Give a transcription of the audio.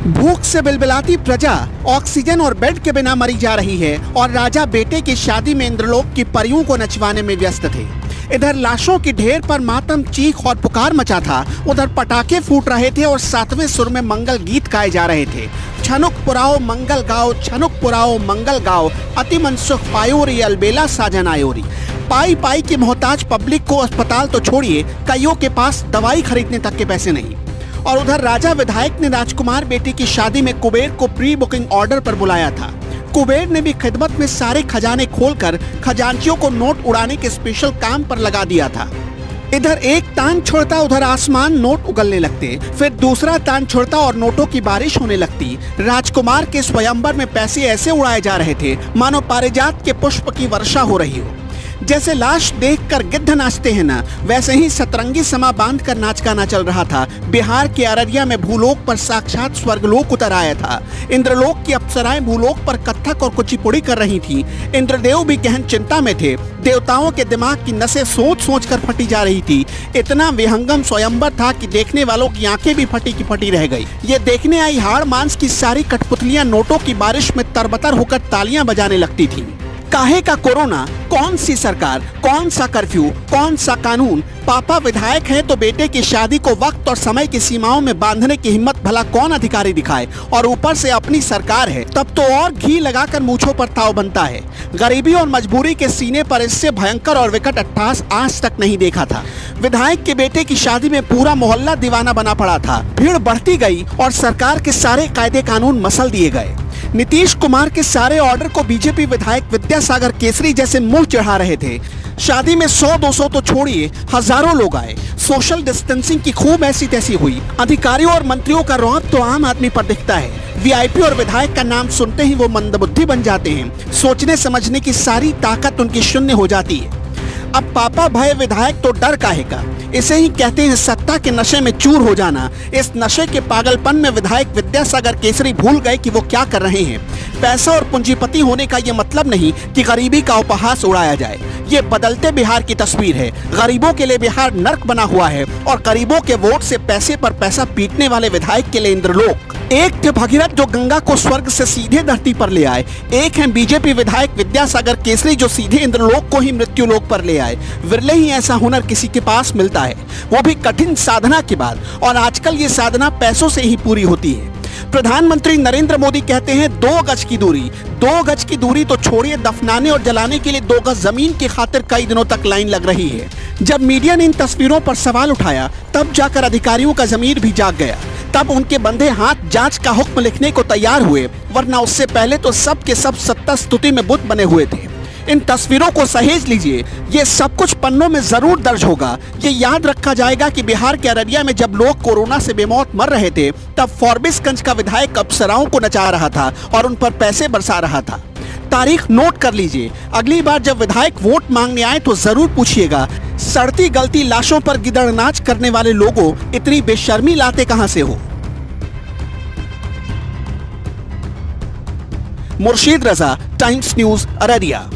भूख से बिलबिलाती प्रजा ऑक्सीजन और बेड के बिना मरी जा रही है और राजा बेटे की शादी में इंद्रलोक की परियों को नचवाने में व्यस्त थे। इधर लाशों की ढेर पर मातम, चीख और पुकार मचा था, उधर पटाखे फूट रहे थे और 7वें सुर में मंगल गीत गाए जा रहे थे। छनुक पुराओ मंगल गाओ, छनुक पुराओ मंगल गाओ, अति मनसुख पायोरी अलबेला साजन आयोरी। पाई पाई की मोहताज पब्लिक को अस्पताल तो छोड़िए, कईयों के पास दवाई खरीदने तक के पैसे नहीं। और उधर राजा विधायक ने राजकुमार बेटी की शादी में कुबेर को प्री बुकिंग ऑर्डर पर बुलाया था। कुबेर ने भी खिदमत में सारे खजाने खोलकर खजांचियों को नोट उड़ाने के स्पेशल काम पर लगा दिया था। इधर एक तान छोड़ता उधर आसमान नोट उगलने लगते, फिर दूसरा तान छोड़ता और नोटों की बारिश होने लगती। राजकुमार के स्वयंवर में पैसे ऐसे उड़ाए जा रहे थे मानो पारिजात के पुष्प की वर्षा हो रही हो। जैसे लाश देखकर गिद्ध नाचते हैं ना, वैसे ही सतरंगी समा बांधकर नाच गाना चल रहा था। बिहार के अररिया में भूलोक पर साक्षात स्वर्गलोक उतर आया था। इंद्रलोक की अप्सराएं भूलोक पर कथक और कुचिपुड़ी कर रही थीं। इंद्रदेव भी गहन चिंता में थे। देवताओं के दिमाग की नसें सोच सोच कर फटी जा रही थी। इतना विहंगम स्वयंवर था कि देखने वालों की आंखें भी फटी की फटी रह गई। ये देखने आई हाड़ मांस की सारी कठपुतलियां नोटों की बारिश में तरबतर होकर तालियां बजाने लगती थीं। काहे का कोरोना, कौन सी सरकार, कौन सा कर्फ्यू, कौन सा कानून। पापा विधायक हैं तो बेटे की शादी को वक्त और समय की सीमाओं में बांधने की हिम्मत भला कौन अधिकारी दिखाए, और ऊपर से अपनी सरकार है, तब तो और घी लगाकर मूंछों पर ताव बनता है। गरीबी और मजबूरी के सीने पर इससे भयंकर और विकट अट्टहास आज तक नहीं देखा था। विधायक के बेटे की शादी में पूरा मोहल्ला दीवाना बना पड़ा था। भीड़ बढ़ती गई और सरकार के सारे कायदे कानून मसल दिए गए। नीतीश कुमार के सारे ऑर्डर को बीजेपी विधायक विद्यासागर केसरी जैसे मुंह चढ़ा रहे थे। शादी में 100-200 तो छोड़िए, हजारों लोग आए। सोशल डिस्टेंसिंग की खूब ऐसी तैसी हुई। अधिकारियों और मंत्रियों का रौब तो आम आदमी पर दिखता है। वीआईपी और विधायक का नाम सुनते ही वो मंदबुद्धि बन जाते हैं। सोचने समझने की सारी ताकत उनकी शून्य हो जाती है। अब पापा भय विधायक तो डर काहे का, इसे ही कहते हैं सत्ता के नशे में चूर हो जाना। इस नशे के पागलपन में विधायक विद्यासागर केसरी भूल गए कि वो क्या कर रहे हैं। पैसा और पूंजीपति होने का ये मतलब नहीं कि गरीबी का उपहास उड़ाया जाए। ये बदलते बिहार की तस्वीर है। गरीबों के लिए बिहार नर्क बना हुआ है और गरीबों के वोट से पैसे पर पैसा पीटने वाले विधायक के लिए इंद्रलोक। एक थे भगीरथ जो गंगा को स्वर्ग से सीधे धरती पर ले आए, एक है बीजेपी विधायक विद्यासागर केसरी जो सीधे इंद्रलोक को ही मृत्युलोक पर ले आए। विरले ही ऐसा हुनर किसी के पास मिलता है, वो भी कठिन साधना के बाद, और आजकल ये साधना पैसों से ही पूरी होती है। प्रधानमंत्री नरेंद्र मोदी कहते हैं 2 गज की दूरी। 2 गज की दूरी तो छोड़िए, दफनाने और जलाने के लिए 2 गज जमीन की खातिर कई दिनों तक लाइन लग रही है। जब मीडिया ने इन तस्वीरों पर सवाल उठाया तब जाकर अधिकारियों का ज़मीर भी जाग गया। तब उनके बंधे हाथ जांच का हुक्म लिखने को तैयार हुए, वरना उससे पहले तो सब के सब सत्ता स्तुति में बुत बने हुए थे। इन तस्वीरों को सहेज लीजिए, ये सब कुछ पन्नों में जरूर दर्ज होगा। ये याद रखा जाएगा कि बिहार के अररिया में जब लोग कोरोना से बेमौत मर रहे थे, तब फॉरबिसगंज का विधायक अप्सराओं को नचा रहा था और उन पर पैसे बरसा रहा था। तारीख नोट कर लीजिए। अगली बार जब विधायक वोट मांगने आए तो जरूर पूछिएगा, सड़ती गलती लाशों पर गिदड़ नाच करने वाले लोगों, इतनी बेशर्मी लाते कहां से हो। मुर्शीद रजा, टाइम्स न्यूज, अररिया।